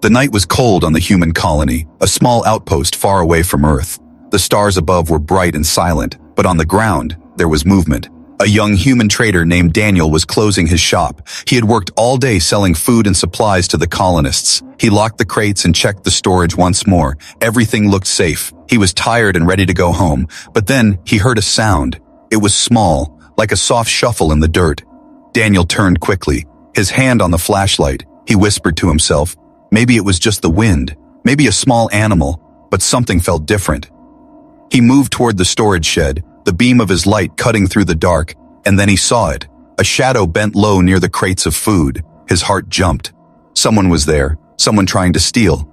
The night was cold on the human colony, a small outpost far away from Earth. The stars above were bright and silent, but on the ground, there was movement. A young human trader named Daniel was closing his shop. He had worked all day selling food and supplies to the colonists. He locked the crates and checked the storage once more. Everything looked safe. He was tired and ready to go home, but then he heard a sound. It was small, like a soft shuffle in the dirt. Daniel turned quickly, his hand on the flashlight. He whispered to himself, maybe it was just the wind, maybe a small animal, but something felt different. He moved toward the storage shed, the beam of his light cutting through the dark, and then he saw it. A shadow bent low near the crates of food. His heart jumped. Someone was there, someone trying to steal.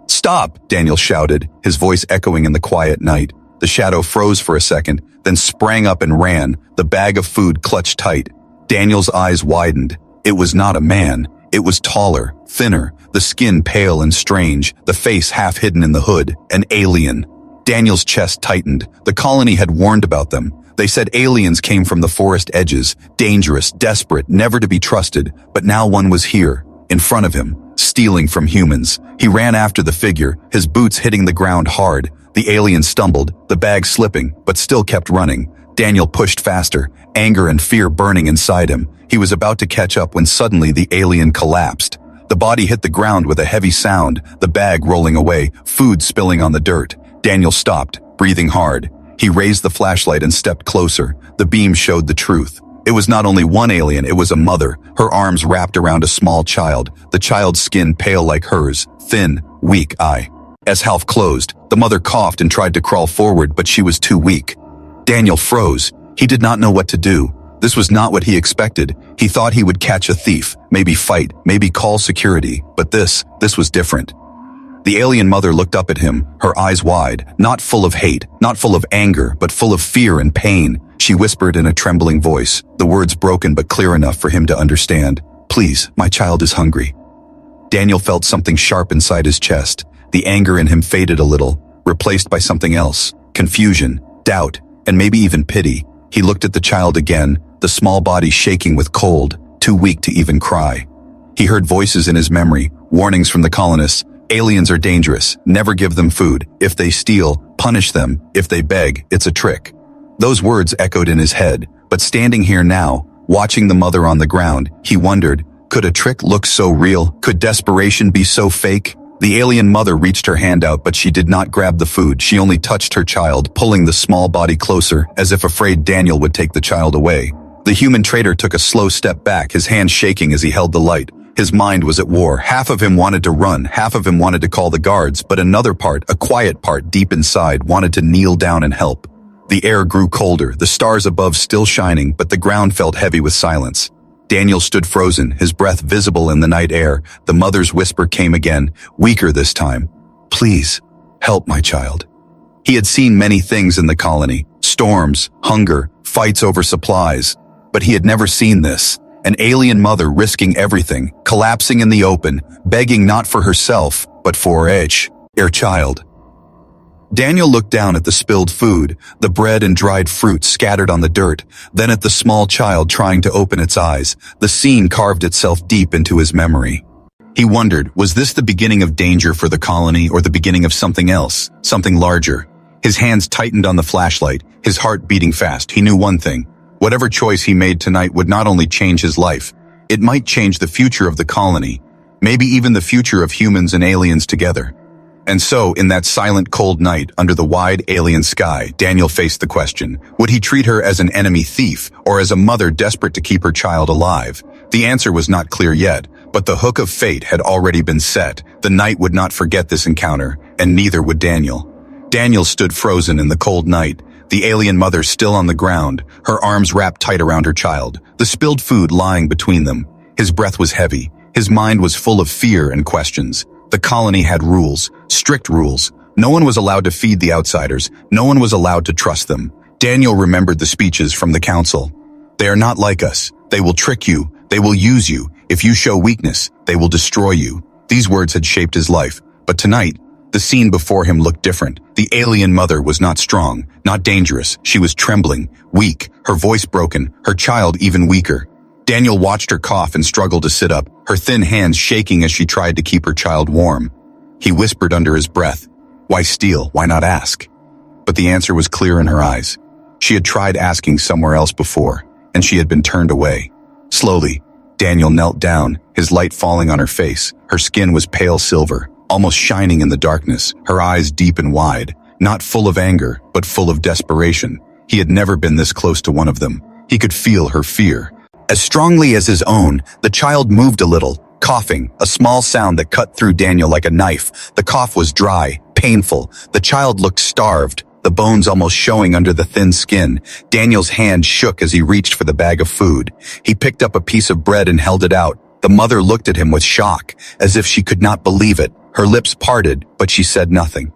"Stop!" Daniel shouted, his voice echoing in the quiet night. The shadow froze for a second, then sprang up and ran, the bag of food clutched tight. Daniel's eyes widened. It was not a man. It was taller, thinner, the skin pale and strange, the face half hidden in the hood, an alien. Daniel's chest tightened. The colony had warned about them. They said aliens came from the forest edges, dangerous, desperate, never to be trusted, but now one was here, in front of him, stealing from humans. He ran after the figure, his boots hitting the ground hard. The alien stumbled, the bag slipping, but still kept running. Daniel pushed faster, anger and fear burning inside him. He was about to catch up when suddenly the alien collapsed. The body hit the ground with a heavy sound, the bag rolling away, food spilling on the dirt. Daniel stopped, breathing hard. He raised the flashlight and stepped closer. The beam showed the truth. It was not only one alien, it was a mother, her arms wrapped around a small child, the child's skin pale like hers, thin, weak eye. As half closed, the mother coughed and tried to crawl forward, but she was too weak. Daniel froze. He did not know what to do. This was not what he expected. He thought he would catch a thief, maybe fight, maybe call security, but this was different. The alien mother looked up at him, her eyes wide, not full of hate, not full of anger, but full of fear and pain. She whispered in a trembling voice, the words broken but clear enough for him to understand. "Please, my child is hungry." Daniel felt something sharp inside his chest. The anger in him faded a little, replaced by something else, confusion, doubt, and maybe even pity. He looked at the child again, the small body shaking with cold, too weak to even cry. He heard voices in his memory, warnings from the colonists. Aliens are dangerous. Never give them food. If they steal, punish them. If they beg, it's a trick. Those words echoed in his head, but standing here now, watching the mother on the ground, he wondered, could a trick look so real? Could desperation be so fake? The alien mother reached her hand out, but she did not grab the food. She only touched her child, pulling the small body closer, as if afraid Daniel would take the child away. The human trader took a slow step back, his hand shaking as he held the light. His mind was at war. Half of him wanted to run, half of him wanted to call the guards, but another part, a quiet part deep inside, wanted to kneel down and help. The air grew colder, the stars above still shining, but the ground felt heavy with silence. Daniel stood frozen, his breath visible in the night air. The mother's whisper came again, weaker this time. "Please, help my child." He had seen many things in the colony, storms, hunger, fights over supplies, but he had never seen this. An alien mother risking everything, collapsing in the open, begging not for herself, but for her child. Daniel looked down at the spilled food, the bread and dried fruit scattered on the dirt, then at the small child trying to open its eyes. The scene carved itself deep into his memory. He wondered, was this the beginning of danger for the colony or the beginning of something else, something larger? His hands tightened on the flashlight, his heart beating fast. He knew one thing. Whatever choice he made tonight would not only change his life, it might change the future of the colony, maybe even the future of humans and aliens together. And so, in that silent, cold night, under the wide alien sky, Daniel faced the question, would he treat her as an enemy thief, or as a mother desperate to keep her child alive? The answer was not clear yet, but the hook of fate had already been set. The night would not forget this encounter, and neither would Daniel. Daniel stood frozen in the cold night, the alien mother still on the ground, her arms wrapped tight around her child, the spilled food lying between them. His breath was heavy. His mind was full of fear and questions. The colony had rules, strict rules. No one was allowed to feed the outsiders. No one was allowed to trust them. Daniel remembered the speeches from the council. They are not like us. They will trick you. They will use you. If you show weakness, they will destroy you. These words had shaped his life. But tonight, the scene before him looked different. The alien mother was not strong, not dangerous. She was trembling, weak, her voice broken, her child even weaker. Daniel watched her cough and struggle to sit up, her thin hands shaking as she tried to keep her child warm. He whispered under his breath, "Why steal? Why not ask?" But the answer was clear in her eyes. She had tried asking somewhere else before, and she had been turned away. Slowly, Daniel knelt down, his light falling on her face. Her skin was pale silver, almost shining in the darkness, her eyes deep and wide, not full of anger, but full of desperation. He had never been this close to one of them. He could feel her fear. As strongly as his own, the child moved a little, coughing, a small sound that cut through Daniel like a knife. The cough was dry, painful. The child looked starved, the bones almost showing under the thin skin. Daniel's hand shook as he reached for the bag of food. He picked up a piece of bread and held it out. The mother looked at him with shock, as if she could not believe it. Her lips parted, but she said nothing.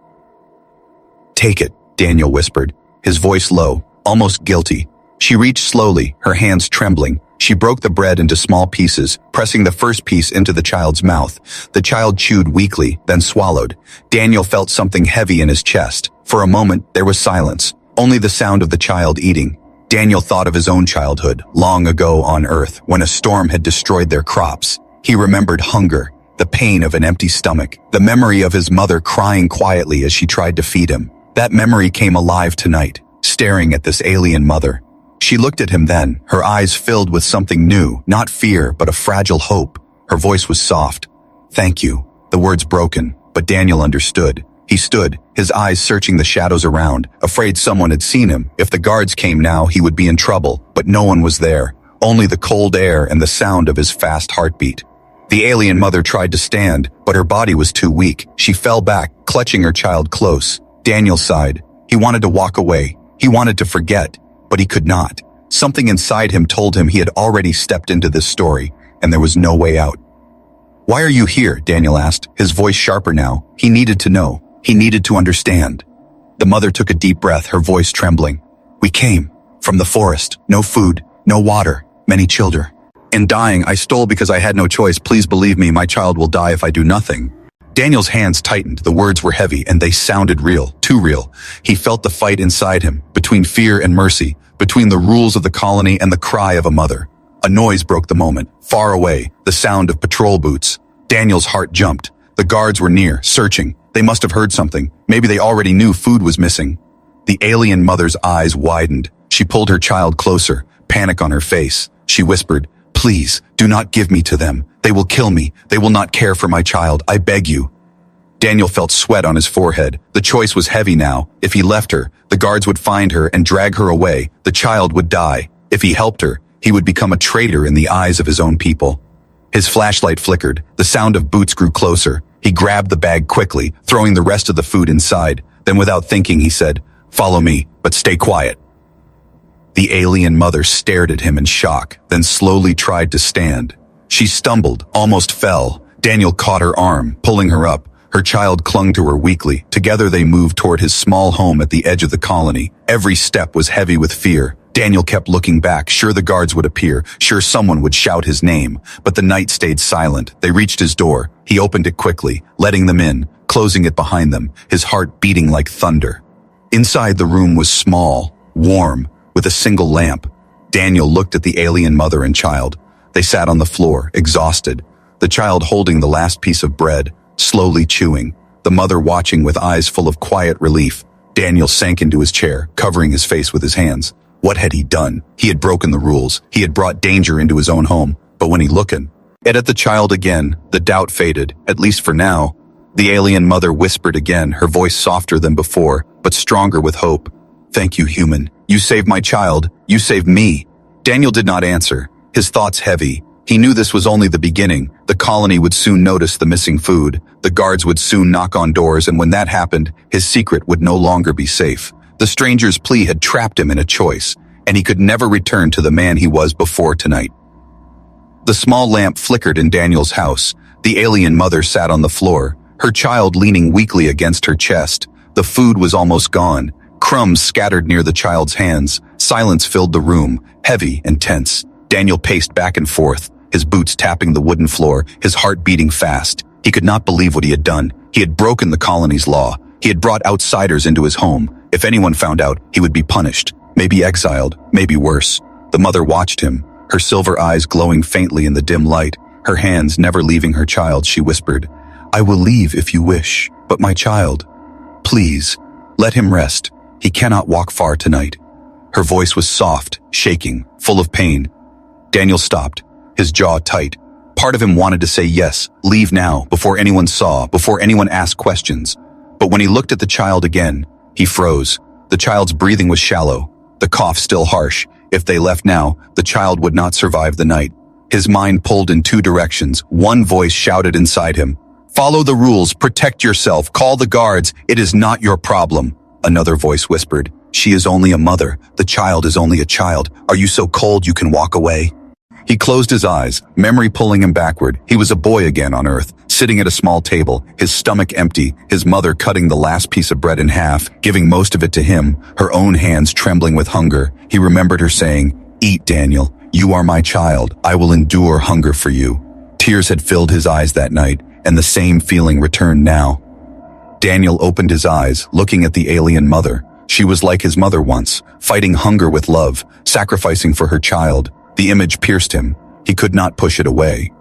"Take it," Daniel whispered, his voice low, almost guilty. She reached slowly, her hands trembling. She broke the bread into small pieces, pressing the first piece into the child's mouth. The child chewed weakly, then swallowed. Daniel felt something heavy in his chest. For a moment, there was silence, only the sound of the child eating. Daniel thought of his own childhood, long ago on Earth, when a storm had destroyed their crops. He remembered hunger, the pain of an empty stomach, the memory of his mother crying quietly as she tried to feed him. That memory came alive tonight, staring at this alien mother. She looked at him then, her eyes filled with something new, not fear, but a fragile hope. Her voice was soft. "Thank you." The words broken, but Daniel understood. He stood, his eyes searching the shadows around, afraid someone had seen him. If the guards came now, he would be in trouble, but no one was there. Only the cold air and the sound of his fast heartbeat. The alien mother tried to stand, but her body was too weak. She fell back, clutching her child close. Daniel sighed. He wanted to walk away. He wanted to forget, but he could not. Something inside him told him he had already stepped into this story, and there was no way out. "Why are you here?" Daniel asked, his voice sharper now. He needed to know. He needed to understand. The mother took a deep breath, her voice trembling. "We came from the forest. No food, no water, many children. In dying, I stole because I had no choice. Please believe me, my child will die if I do nothing." Daniel's hands tightened. The words were heavy, and they sounded real, too real. He felt the fight inside him, between fear and mercy, between the rules of the colony and the cry of a mother. A noise broke the moment, far away, the sound of patrol boots. Daniel's heart jumped. The guards were near, searching. They must have heard something. Maybe they already knew food was missing. The alien mother's eyes widened. She pulled her child closer, panic on her face. She whispered, "Please, do not give me to them. They will kill me. They will not care for my child. I beg you." Daniel felt sweat on his forehead. The choice was heavy now. If he left her, the guards would find her and drag her away. The child would die. If he helped her, he would become a traitor in the eyes of his own people. His flashlight flickered. The sound of boots grew closer. He grabbed the bag quickly, throwing the rest of the food inside. Then without thinking, he said, "Follow me, but stay quiet." The alien mother stared at him in shock, then slowly tried to stand. She stumbled, almost fell. Daniel caught her arm, pulling her up. Her child clung to her weakly. Together they moved toward his small home at the edge of the colony. Every step was heavy with fear. Daniel kept looking back, sure the guards would appear, sure someone would shout his name. But the night stayed silent. They reached his door. He opened it quickly, letting them in, closing it behind them, his heart beating like thunder. Inside the room was small, warm, with a single lamp. Daniel looked at the alien mother and child. They sat on the floor, exhausted, the child holding the last piece of bread, slowly chewing, the mother watching with eyes full of quiet relief. Daniel sank into his chair, covering his face with his hands. What had he done? He had broken the rules. He had brought danger into his own home. But when he looked at the child again, the doubt faded, at least for now. The alien mother whispered again, her voice softer than before, but stronger with hope. "Thank you, human. You saved my child. You saved me." Daniel did not answer, his thoughts heavy. He knew this was only the beginning. The colony would soon notice the missing food. The guards would soon knock on doors, and when that happened, his secret would no longer be safe. The stranger's plea had trapped him in a choice, and he could never return to the man he was before tonight. The small lamp flickered in Daniel's house. The alien mother sat on the floor, her child leaning weakly against her chest. The food was almost gone. Crumbs scattered near the child's hands. Silence filled the room, heavy and tense. Daniel paced back and forth, his boots tapping the wooden floor, his heart beating fast. He could not believe what he had done. He had broken the colony's law. He had brought outsiders into his home. If anyone found out, he would be punished, maybe exiled, maybe worse. The mother watched him, her silver eyes glowing faintly in the dim light, her hands never leaving her child. She whispered, "I will leave if you wish, but my child, please, let him rest. He cannot walk far tonight." Her voice was soft, shaking, full of pain. Daniel stopped, his jaw tight. Part of him wanted to say yes, leave now, before anyone saw, before anyone asked questions. But when he looked at the child again, he froze. The child's breathing was shallow, the cough still harsh. If they left now, the child would not survive the night. His mind pulled in two directions. One voice shouted inside him, "Follow the rules, protect yourself, call the guards, it is not your problem." Another voice whispered, "She is only a mother, the child is only a child. Are you so cold you can walk away?" He closed his eyes, memory pulling him backward. He was a boy again on Earth, sitting at a small table, his stomach empty, his mother cutting the last piece of bread in half, giving most of it to him, her own hands trembling with hunger. He remembered her saying, "Eat, Daniel. You are my child. I will endure hunger for you." Tears had filled his eyes that night, and the same feeling returned now. Daniel opened his eyes, looking at the alien mother. She was like his mother once, fighting hunger with love, sacrificing for her child. The image pierced him. He could not push it away.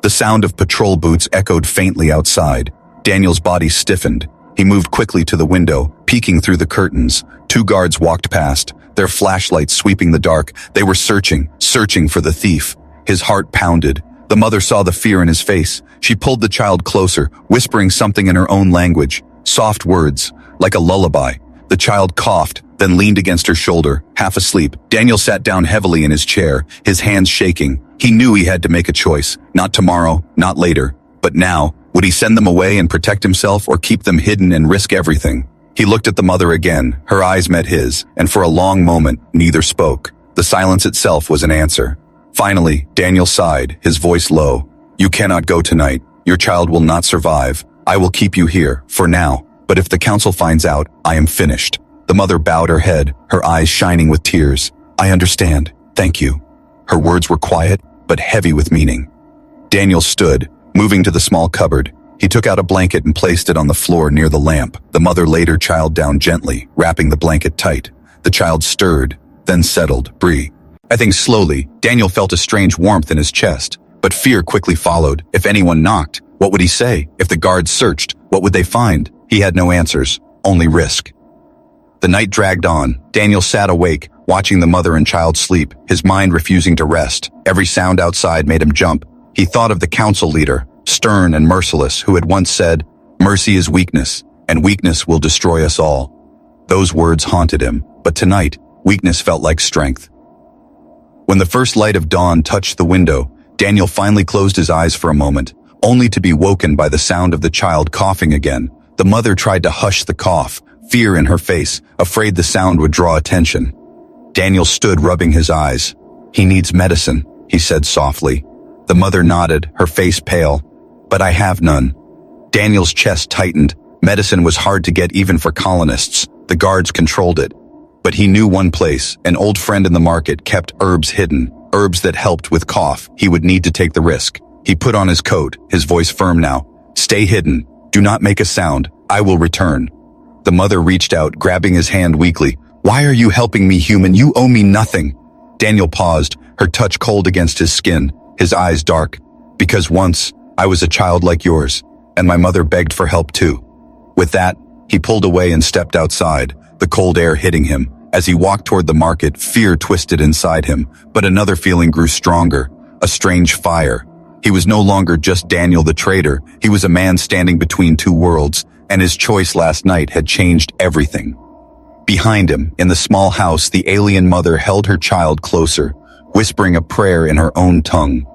The sound of patrol boots echoed faintly outside. Daniel's body stiffened. He moved quickly to the window, peeking through the curtains. Two guards walked past, their flashlights sweeping the dark. They were searching for the thief. His heart pounded. The mother saw the fear in his face. She pulled the child closer, whispering something in her own language. Soft words, like a lullaby. The child coughed, then leaned against her shoulder, half asleep. Daniel sat down heavily in his chair, his hands shaking. He knew he had to make a choice. Not tomorrow, not later, but now. Would he send them away and protect himself, or keep them hidden and risk everything? He looked at the mother again. Her eyes met his, and for a long moment, neither spoke. The silence itself was an answer. Finally, Daniel sighed, his voice low. "You cannot go tonight. Your child will not survive. I will keep you here, for now. But if the council finds out, I am finished." The mother bowed her head, her eyes shining with tears. "I understand. Thank you." Her words were quiet, but heavy with meaning. Daniel stood, moving to the small cupboard. He took out a blanket and placed it on the floor near the lamp. The mother laid her child down gently, wrapping the blanket tight. The child stirred, then settled, breathing. I think slowly, Daniel felt a strange warmth in his chest, but fear quickly followed. If anyone knocked, what would he say? If the guards searched, what would they find? He had no answers, only risk. The night dragged on. Daniel sat awake, watching the mother and child sleep, his mind refusing to rest. Every sound outside made him jump. He thought of the council leader, stern and merciless, who had once said, "Mercy is weakness, and weakness will destroy us all." Those words haunted him, but tonight, weakness felt like strength. When the first light of dawn touched the window, Daniel finally closed his eyes for a moment, only to be woken by the sound of the child coughing again. The mother tried to hush the cough, fear in her face, afraid the sound would draw attention. Daniel stood rubbing his eyes. "He needs medicine," he said softly. The mother nodded, her face pale. "But I have none." Daniel's chest tightened. Medicine was hard to get even for colonists. The guards controlled it. But he knew one place. An old friend in the market kept herbs hidden, herbs that helped with cough. He would need to take the risk. He put on his coat, his voice firm now. "Stay hidden. Do not make a sound. I will return." The mother reached out, grabbing his hand weakly. "Why are you helping me, human? You owe me nothing." Daniel paused, her touch cold against his skin, his eyes dark. "Because once, I was a child like yours, and my mother begged for help too." With that, he pulled away and stepped outside, the cold air hitting him. As he walked toward the market, fear twisted inside him, but another feeling grew stronger, a strange fire. He was no longer just Daniel the trader, he was a man standing between two worlds, and his choice last night had changed everything. Behind him, in the small house, the alien mother held her child closer, whispering a prayer in her own tongue.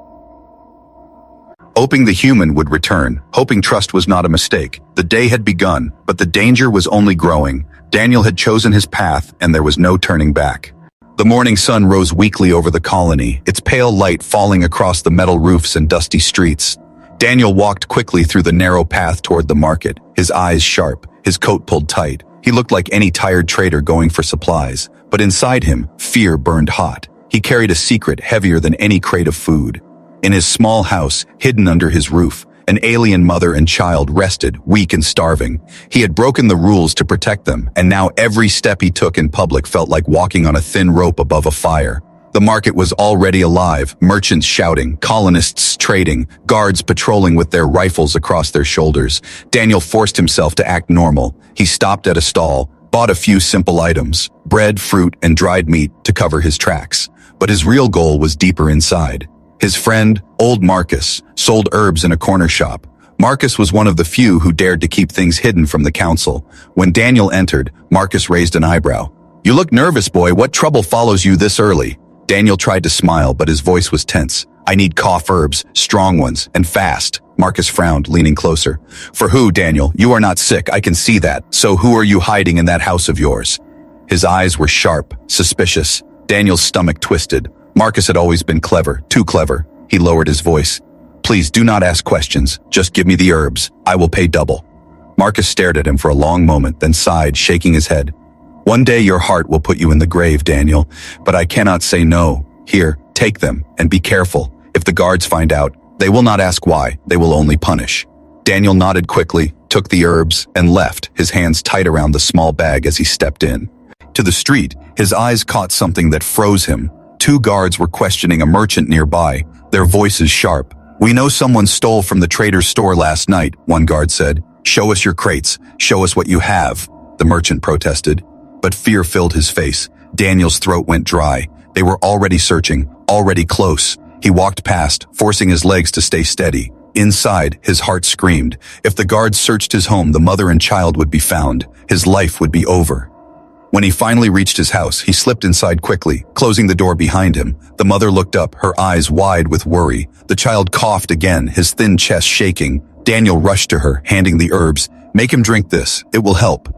Hoping the human would return, hoping trust was not a mistake. The day had begun, but the danger was only growing. Daniel had chosen his path, and there was no turning back. The morning sun rose weakly over the colony, its pale light falling across the metal roofs and dusty streets. Daniel walked quickly through the narrow path toward the market, his eyes sharp, his coat pulled tight. He looked like any tired trader going for supplies, but inside him, fear burned hot. He carried a secret heavier than any crate of food. In his small house, hidden under his roof, an alien mother and child rested, weak and starving. He had broken the rules to protect them, and now every step he took in public felt like walking on a thin rope above a fire. The market was already alive, merchants shouting, colonists trading, guards patrolling with their rifles across their shoulders. Daniel forced himself to act normal. He stopped at a stall, bought a few simple items, bread, fruit, and dried meat to cover his tracks. But his real goal was deeper inside. His friend, old Marcus, sold herbs in a corner shop. Marcus was one of the few who dared to keep things hidden from the council. When Daniel entered, Marcus raised an eyebrow. "You look nervous, boy. What trouble follows you this early?" Daniel tried to smile, but his voice was tense. "I need cough herbs, strong ones, and fast." Marcus frowned, leaning closer. "For who, Daniel? You are not sick, I can see that. So who are you hiding in that house of yours?" His eyes were sharp, suspicious. Daniel's stomach twisted. Marcus had always been clever, too clever. He lowered his voice. "Please do not ask questions. Just give me the herbs. I will pay double." Marcus stared at him for a long moment, then sighed, shaking his head. "One day your heart will put you in the grave, Daniel, but I cannot say no. Here, take them, and be careful. If the guards find out, they will not ask why, they will only punish." Daniel nodded quickly, took the herbs, and left, his hands tight around the small bag as he stepped in. To the street, his eyes caught something that froze him. 2 guards were questioning a merchant nearby, their voices sharp. "We know someone stole from the trader's store last night," one guard said. "Show us your crates. Show us what you have," the merchant protested. But fear filled his face. Daniel's throat went dry. They were already searching, already close. He walked past, forcing his legs to stay steady. Inside, his heart screamed. If the guards searched his home, the mother and child would be found. His life would be over. When he finally reached his house, he slipped inside quickly, closing the door behind him. The mother looked up, her eyes wide with worry. The child coughed again, his thin chest shaking. Daniel rushed to her, handing the herbs. "Make him drink this. It will help."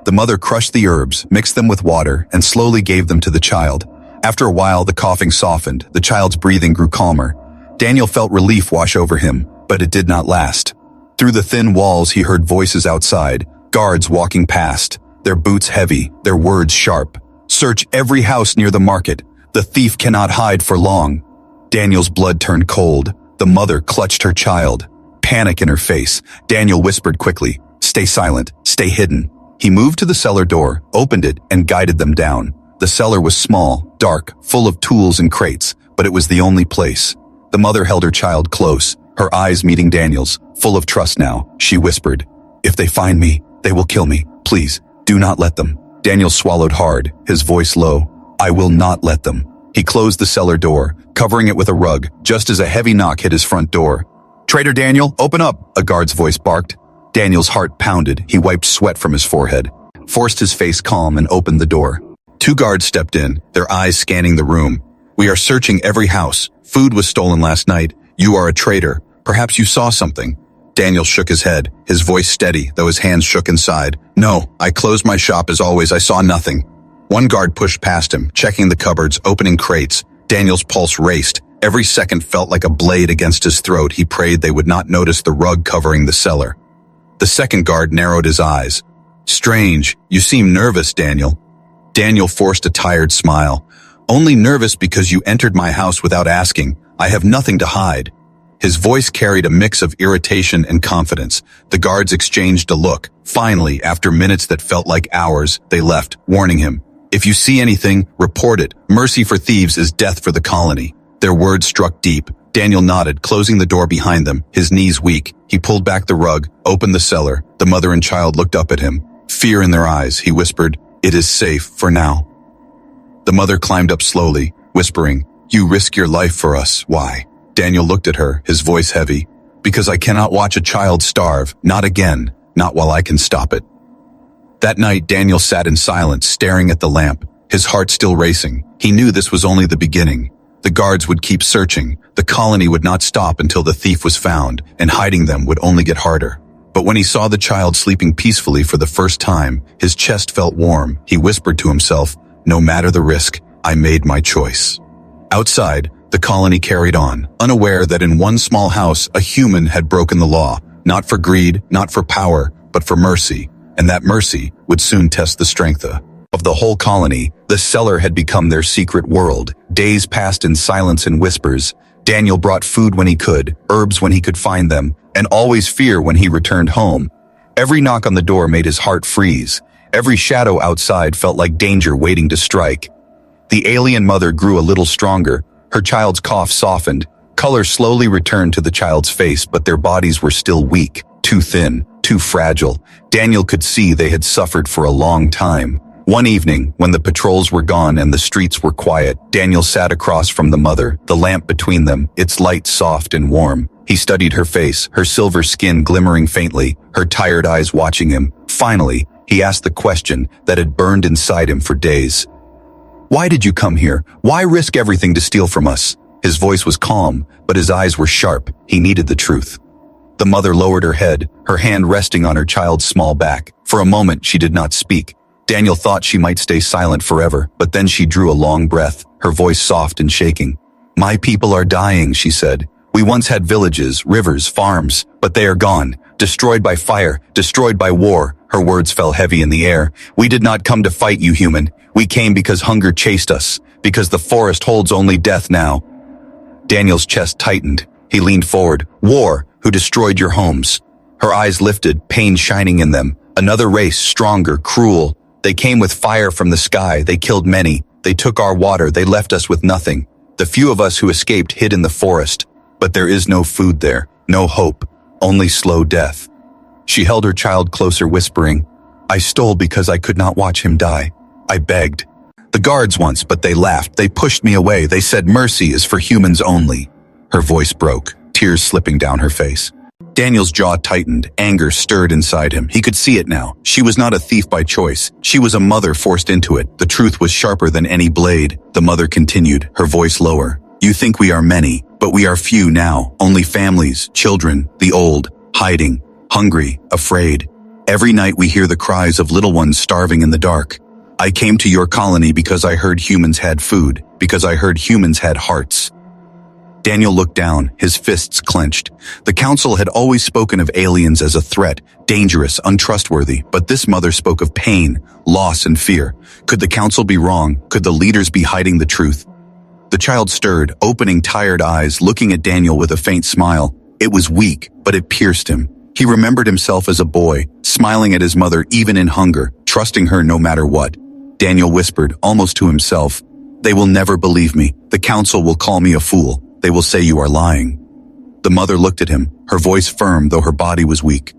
The mother crushed the herbs, mixed them with water, and slowly gave them to the child. After a while, the coughing softened. The child's breathing grew calmer. Daniel felt relief wash over him, but it did not last. Through the thin walls, he heard voices outside, guards walking past, their boots heavy, their words sharp. "Search every house near the market. The thief cannot hide for long." Daniel's blood turned cold. The mother clutched her child. Panic in her face, Daniel whispered quickly, "Stay silent, stay hidden." He moved to the cellar door, opened it, and guided them down. The cellar was small, dark, full of tools and crates, but it was the only place. The mother held her child close, her eyes meeting Daniel's, full of trust now. She whispered, "If they find me, they will kill me. Please, do not let them." Daniel swallowed hard, his voice low. "I will not let them." He closed the cellar door, covering it with a rug, just as a heavy knock hit his front door. "Trader Daniel, open up," a guard's voice barked. Daniel's heart pounded. He wiped sweat from his forehead, forced his face calm, and opened the door. 2 guards stepped in, their eyes scanning the room. "We are searching every house. Food was stolen last night. You are a traitor. Perhaps you saw something." Daniel shook his head, his voice steady, though his hands shook inside. "No, I closed my shop as always. I saw nothing." One guard pushed past him, checking the cupboards, opening crates. Daniel's pulse raced. Every second felt like a blade against his throat. He prayed they would not notice the rug covering the cellar. The second guard narrowed his eyes. "Strange. You seem nervous, Daniel." Daniel forced a tired smile. "Only nervous because you entered my house without asking. I have nothing to hide." His voice carried a mix of irritation and confidence. The guards exchanged a look. Finally, after minutes that felt like hours, they left, warning him, "If you see anything, report it. Mercy for thieves is death for the colony." Their words struck deep. Daniel nodded, closing the door behind them, his knees weak. He pulled back the rug, opened the cellar. The mother and child looked up at him. Fear in their eyes, he whispered, "It is safe for now." The mother climbed up slowly, whispering, "You risk your life for us. Why?" Daniel looked at her, his voice heavy. "Because I cannot watch a child starve. Not again. Not while I can stop it." That night, Daniel sat in silence, staring at the lamp, his heart still racing. He knew this was only the beginning. The guards would keep searching. The colony would not stop until the thief was found, and hiding them would only get harder. But when he saw the child sleeping peacefully for the first time, his chest felt warm. He whispered to himself, "No matter the risk, I made my choice." Outside, the colony carried on, unaware that in one small house, a human had broken the law, not for greed, not for power, but for mercy, and that mercy would soon test the strength of the whole colony. The cellar had become their secret world. Days passed in silence and whispers. Daniel brought food when he could, herbs when he could find them, and always fear when he returned home. Every knock on the door made his heart freeze. Every shadow outside felt like danger waiting to strike. The alien mother grew a little stronger. Her child's cough softened. Color slowly returned to the child's face, but their bodies were still weak, too thin, too fragile. Daniel could see they had suffered for a long time. One evening, when the patrols were gone and the streets were quiet, Daniel sat across from the mother, the lamp between them, its light soft and warm. He studied her face, her silver skin glimmering faintly, her tired eyes watching him. Finally, he asked the question that had burned inside him for days. "Why did you come here? Why risk everything to steal from us?" His voice was calm, but his eyes were sharp. He needed the truth. The mother lowered her head, her hand resting on her child's small back. For a moment, she did not speak. Daniel thought she might stay silent forever, but then she drew a long breath, her voice soft and shaking. "My people are dying," she said. "We once had villages, rivers, farms, but they are gone, destroyed by fire, destroyed by war." Her words fell heavy in the air. "We did not come to fight you, human. We came because hunger chased us, because the forest holds only death now." Daniel's chest tightened. He leaned forward. "War, who destroyed your homes?" Her eyes lifted, pain shining in them. "Another race, stronger, cruel. They came with fire from the sky. They killed many. They took our water. They left us with nothing. The few of us who escaped hid in the forest. But there is no food there, no hope, only slow death." She held her child closer, whispering, "I stole because I could not watch him die. I begged. The guards once, but they laughed. They pushed me away. They said mercy is for humans only." Her voice broke, tears slipping down her face. Daniel's jaw tightened, anger stirred inside him. He could see it now. She was not a thief by choice. She was a mother forced into it. The truth was sharper than any blade. The mother continued, her voice lower. "You think we are many, but we are few now. Only families, children, the old, hiding, hungry, afraid. Every night we hear the cries of little ones starving in the dark. I came to your colony because I heard humans had food, because I heard humans had hearts." Daniel looked down, his fists clenched. The council had always spoken of aliens as a threat, dangerous, untrustworthy, but this mother spoke of pain, loss, and fear. Could the council be wrong? Could the leaders be hiding the truth? The child stirred, opening tired eyes, looking at Daniel with a faint smile. It was weak, but it pierced him. He remembered himself as a boy, smiling at his mother even in hunger, trusting her no matter what. Daniel whispered, almost to himself, "They will never believe me. The council will call me a fool. They will say you are lying." The mother looked at him, her voice firm though her body was weak.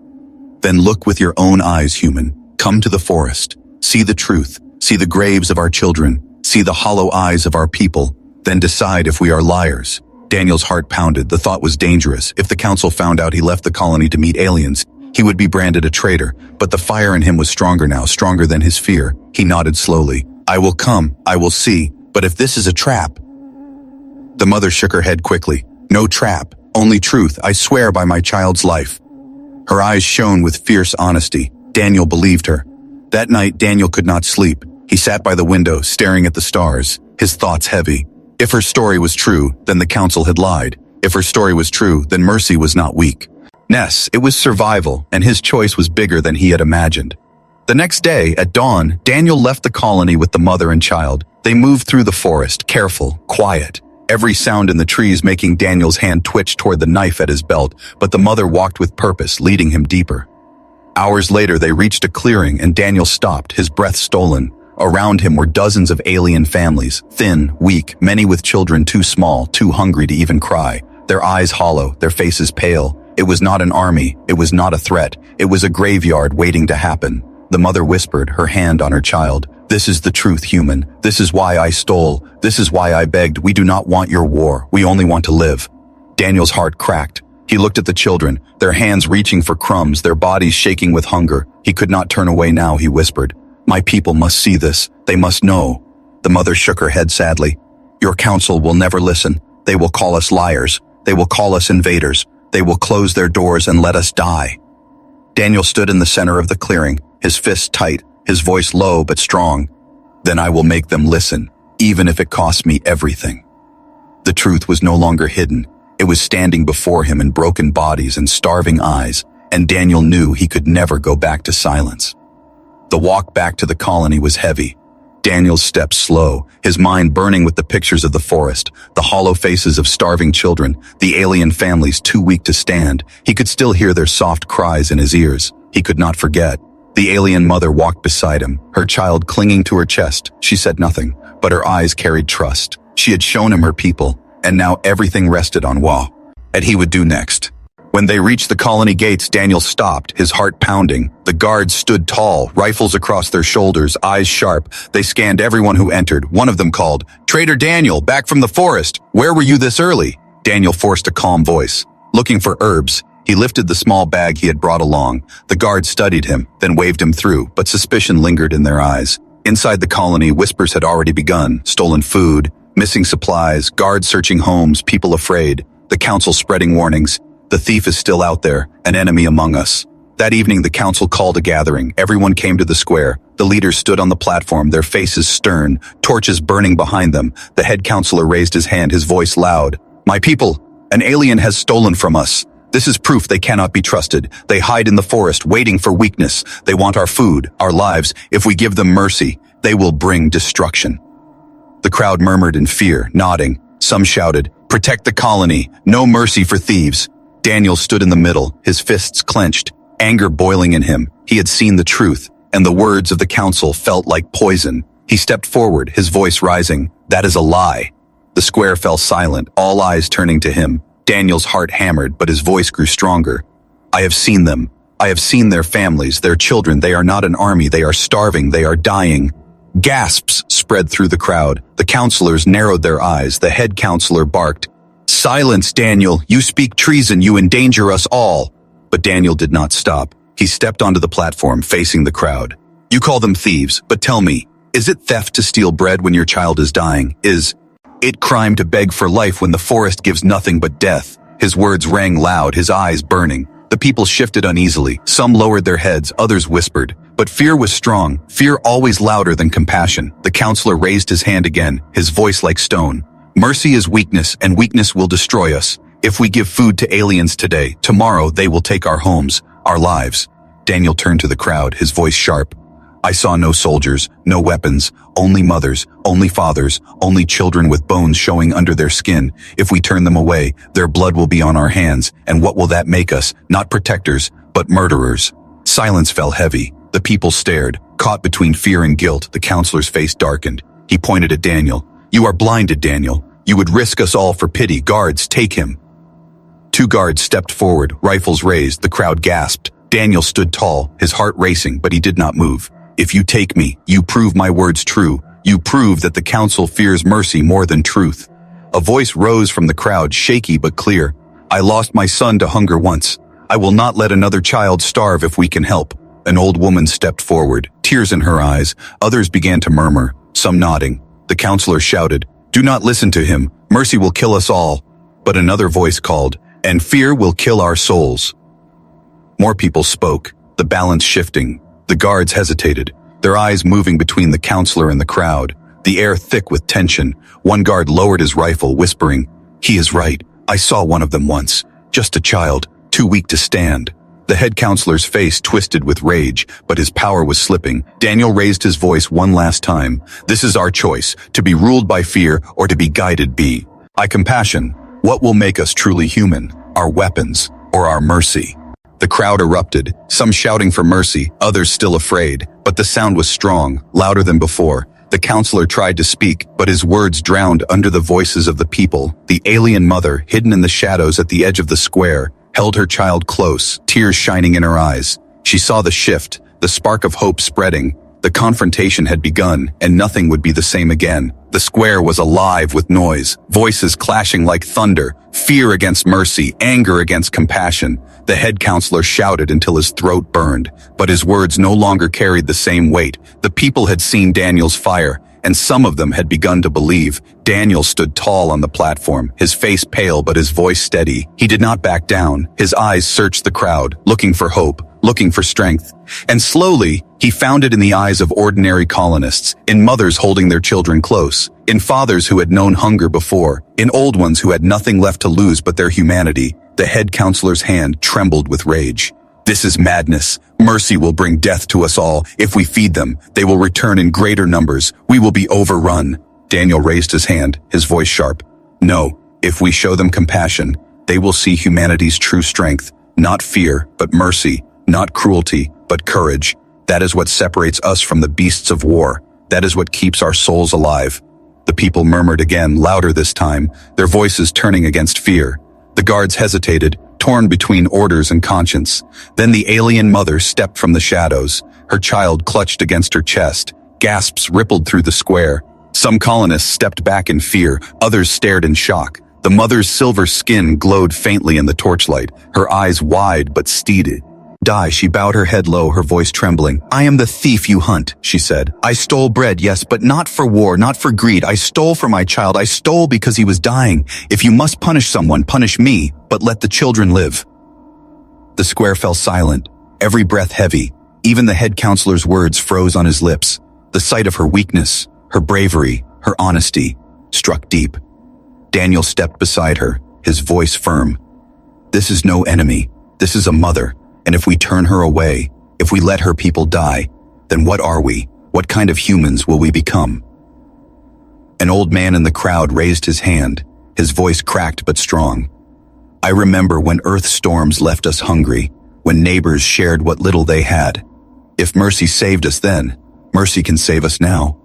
"Then look with your own eyes, human. Come to the forest. See the truth. See the graves of our children. See the hollow eyes of our people. Then decide if we are liars." Daniel's heart pounded. The thought was dangerous. If the council found out he left the colony to meet aliens, he would be branded a traitor. But the fire in him was stronger now, stronger than his fear. He nodded slowly. "I will come. I will see. But if this is a trap..." The mother shook her head quickly. "No trap. Only truth. I swear by my child's life." Her eyes shone with fierce honesty. Daniel believed her. That night, Daniel could not sleep. He sat by the window, staring at the stars, his thoughts heavy. If her story was true, then the council had lied. If her story was true, then Mercy was not weak. Ness, it was survival, and his choice was bigger than he had imagined. The next day, at dawn, Daniel left the colony with the mother and child. They moved through the forest, careful, quiet. Every sound in the trees making Daniel's hand twitch toward the knife at his belt, but the mother walked with purpose, leading him deeper. Hours later, they reached a clearing, and Daniel stopped, his breath stolen. Around him were dozens of alien families, thin, weak, many with children too small, too hungry to even cry. Their eyes hollow, their faces pale. It was not an army, it was not a threat. It was a graveyard waiting to happen. The mother whispered, her hand on her child. "This is the truth, human. This is why I stole. This is why I begged. We do not want your war. We only want to live." Daniel's heart cracked. He looked at the children, their hands reaching for crumbs, their bodies shaking with hunger. He could not turn away now, he whispered. "My people must see this. They must know." The mother shook her head sadly. "Your council will never listen. They will call us liars. They will call us invaders. They will close their doors and let us die." Daniel stood in the center of the clearing, his fists tight, his voice low but strong. "Then I will make them listen, even if it costs me everything." The truth was no longer hidden. It was standing before him in broken bodies and starving eyes, and Daniel knew he could never go back to silence. The walk back to the colony was heavy. Daniel's steps slow, his mind burning with the pictures of the forest, the hollow faces of starving children, the alien families too weak to stand. He could still hear their soft cries in his ears. He could not forget. The alien mother walked beside him, her child clinging to her chest. She said nothing, but her eyes carried trust. She had shown him her people, and now everything rested on what he would do next. When they reached the colony gates, Daniel stopped, his heart pounding. The guards stood tall, rifles across their shoulders, eyes sharp. They scanned everyone who entered. One of them called, "Trader Daniel, back from the forest. Where were you this early?" Daniel forced a calm voice. "Looking for herbs." He lifted the small bag he had brought along. The guards studied him, then waved him through, but suspicion lingered in their eyes. Inside the colony, whispers had already begun. Stolen food, missing supplies, guards searching homes, people afraid. The council spreading warnings. The thief is still out there, an enemy among us. That evening, the council called a gathering. Everyone came to the square. The leaders stood on the platform, their faces stern, torches burning behind them. The head counselor raised his hand, his voice loud. "My people, an alien has stolen from us. This is proof they cannot be trusted. They hide in the forest, waiting for weakness. They want our food, our lives. If we give them mercy, they will bring destruction." The crowd murmured in fear, nodding. Some shouted, "Protect the colony, no mercy for thieves." Daniel stood in the middle, his fists clenched, anger boiling in him. He had seen the truth, and the words of the council felt like poison. He stepped forward, his voice rising. "That is a lie." The square fell silent, all eyes turning to him. Daniel's heart hammered, but his voice grew stronger. "I have seen them. I have seen their families, their children. They are not an army. They are starving. They are dying." Gasps spread through the crowd. The counselors narrowed their eyes. The head counselor barked, "Silence, Daniel. You speak treason. You endanger us all." But Daniel did not stop. He stepped onto the platform, facing the crowd. "You call them thieves, but tell me, is it theft to steal bread when your child is dying? Is it crime to beg for life when the forest gives nothing but death?" His words rang loud, his eyes burning. The people shifted uneasily. Some lowered their heads, others whispered. But fear was strong, fear always louder than compassion. The counselor raised his hand again, his voice like stone. "Mercy is weakness, and weakness will destroy us. If we give food to aliens today, tomorrow they will take our homes, our lives." Daniel turned to the crowd, his voice sharp. "I saw no soldiers, no weapons, only mothers, only fathers, only children with bones showing under their skin. If we turn them away, their blood will be on our hands, and what will that make us? Not protectors, but murderers." Silence fell heavy. The people stared, caught between fear and guilt. The counselor's face darkened. He pointed at Daniel. "You are blinded, Daniel. You would risk us all for pity. Guards, take him." Two guards stepped forward, rifles raised. The crowd gasped. Daniel stood tall, his heart racing, but he did not move. "If you take me, you prove my words true. You prove that the council fears mercy more than truth." A voice rose from the crowd, shaky but clear. "I lost my son to hunger once. I will not let another child starve if we can help." An old woman stepped forward, tears in her eyes. Others began to murmur, some nodding. The counselor shouted, "Do not listen to him. Mercy will kill us all." But another voice called, "And fear will kill our souls." More people spoke, the balance shifting. The guards hesitated, their eyes moving between the counselor and the crowd, the air thick with tension. One guard lowered his rifle, whispering, "He is right. I saw one of them once. Just a child, too weak to stand." The head counselor's face twisted with rage, but his power was slipping. Daniel raised his voice one last time. "This is our choice, to be ruled by fear or to be guided by compassion. What will make us truly human? Our weapons or our mercy?" The crowd erupted, some shouting for mercy, others still afraid, but the sound was strong, louder than before. The counselor tried to speak, but his words drowned under the voices of the people. The alien mother, hidden in the shadows at the edge of the square, held her child close, tears shining in her eyes. She saw the shift, the spark of hope spreading. The confrontation had begun, and nothing would be the same again. The square was alive with noise, voices clashing like thunder, fear against mercy, anger against compassion. The head counselor shouted until his throat burned, but his words no longer carried the same weight. The people had seen Daniel's fire, and some of them had begun to believe. Daniel stood tall on the platform, his face pale but his voice steady. He did not back down. His eyes searched the crowd, looking for hope, looking for strength. And slowly, he found it in the eyes of ordinary colonists, in mothers holding their children close, in fathers who had known hunger before, in old ones who had nothing left to lose but their humanity. The head counselor's hand trembled with rage. "This is madness. Mercy will bring death to us all. If we feed them, they will return in greater numbers. We will be overrun." Daniel raised his hand, his voice sharp. "No, if we show them compassion, they will see humanity's true strength. Not fear, but mercy. Not cruelty, but courage. That is what separates us from the beasts of war. That is what keeps our souls alive." The people murmured again, louder this time, their voices turning against fear. The guards hesitated, torn between orders and conscience. Then the alien mother stepped from the shadows. Her child clutched against her chest. Gasps rippled through the square. Some colonists stepped back in fear, others stared in shock. The mother's silver skin glowed faintly in the torchlight, her eyes wide but steady. Die, she bowed her head low, her voice trembling. I am the thief you hunt, she said. I stole bread, yes, but not for war, not for greed. I stole for my child. I stole because he was dying. If you must punish someone, punish me, but let the children live. The square fell silent, every breath heavy. Even the head counselor's words froze on his lips. The sight of her weakness, her bravery, her honesty, struck deep. Daniel stepped beside her, his voice firm. This is no enemy. This is a mother. And if we turn her away, if we let her people die, then what are we? What kind of humans will we become? An old man in the crowd raised his hand, his voice cracked but strong. I remember when earth storms left us hungry, when neighbors shared what little they had. If mercy saved us then, mercy can save us now.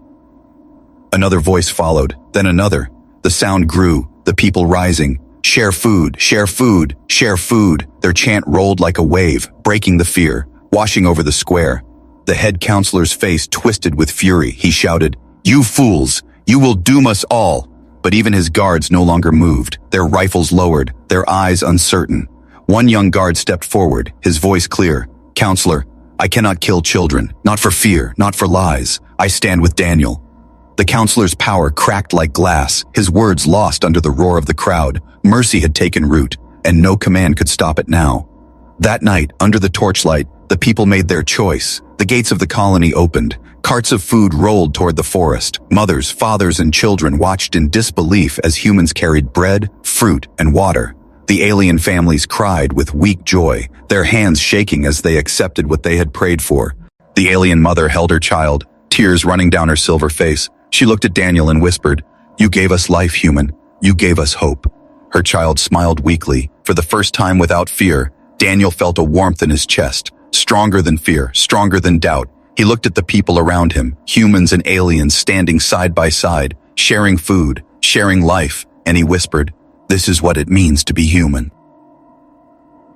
Another voice followed, then another. The sound grew, the people rising. Share food, share food, share food. Their chant rolled like a wave, breaking the fear, washing over the square. The head counselor's face twisted with fury. He shouted, You fools! You will doom us all! But even his guards no longer moved, their rifles lowered, their eyes uncertain. One young guard stepped forward, his voice clear. Counselor, I cannot kill children, not for fear, not for lies. I stand with Daniel. The counselor's power cracked like glass, his words lost under the roar of the crowd. Mercy had taken root, and no command could stop it now. That night, under the torchlight, the people made their choice. The gates of the colony opened. Carts of food rolled toward the forest. Mothers, fathers, and children watched in disbelief as humans carried bread, fruit, and water. The alien families cried with weak joy, their hands shaking as they accepted what they had prayed for. The alien mother held her child, tears running down her silver face. She looked at Daniel and whispered, You gave us life, human. You gave us hope. Her child smiled weakly. For the first time without fear, Daniel felt a warmth in his chest, stronger than fear, stronger than doubt. He looked at the people around him, humans and aliens standing side by side, sharing food, sharing life, and he whispered, This is what it means to be human.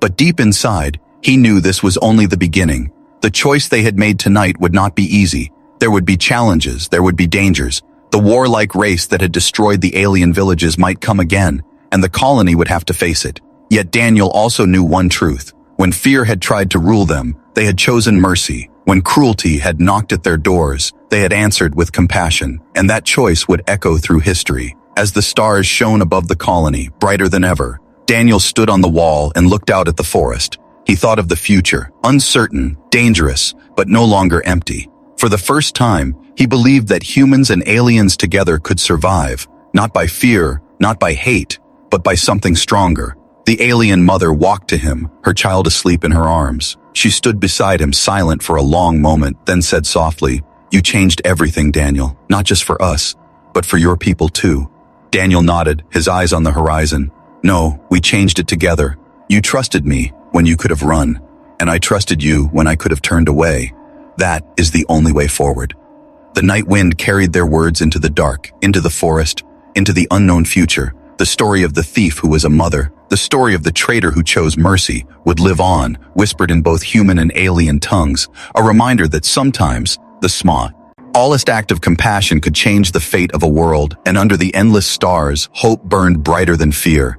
But deep inside, he knew this was only the beginning. The choice they had made tonight would not be easy. There would be challenges, there would be dangers. The warlike race that had destroyed the alien villages might come again, and the colony would have to face it. Yet Daniel also knew one truth. When fear had tried to rule them, they had chosen mercy. When cruelty had knocked at their doors, they had answered with compassion, and that choice would echo through history. As the stars shone above the colony, brighter than ever, Daniel stood on the wall and looked out at the forest. He thought of the future, uncertain, dangerous, but no longer empty. For the first time, he believed that humans and aliens together could survive, not by fear, not by hate, but by something stronger. The alien mother walked to him, her child asleep in her arms. She stood beside him, silent for a long moment, then said softly, You changed everything, Daniel, not just for us, but for your people too. Daniel nodded, his eyes on the horizon. No, we changed it together. You trusted me when you could have run, and I trusted you when I could have turned away. That is the only way forward. The night wind carried their words into the dark, into the forest, into the unknown future. The story of the thief who was a mother, the story of the traitor who chose mercy, would live on, whispered in both human and alien tongues, a reminder that sometimes the smallest act of compassion could change the fate of a world, and under the endless stars, hope burned brighter than fear.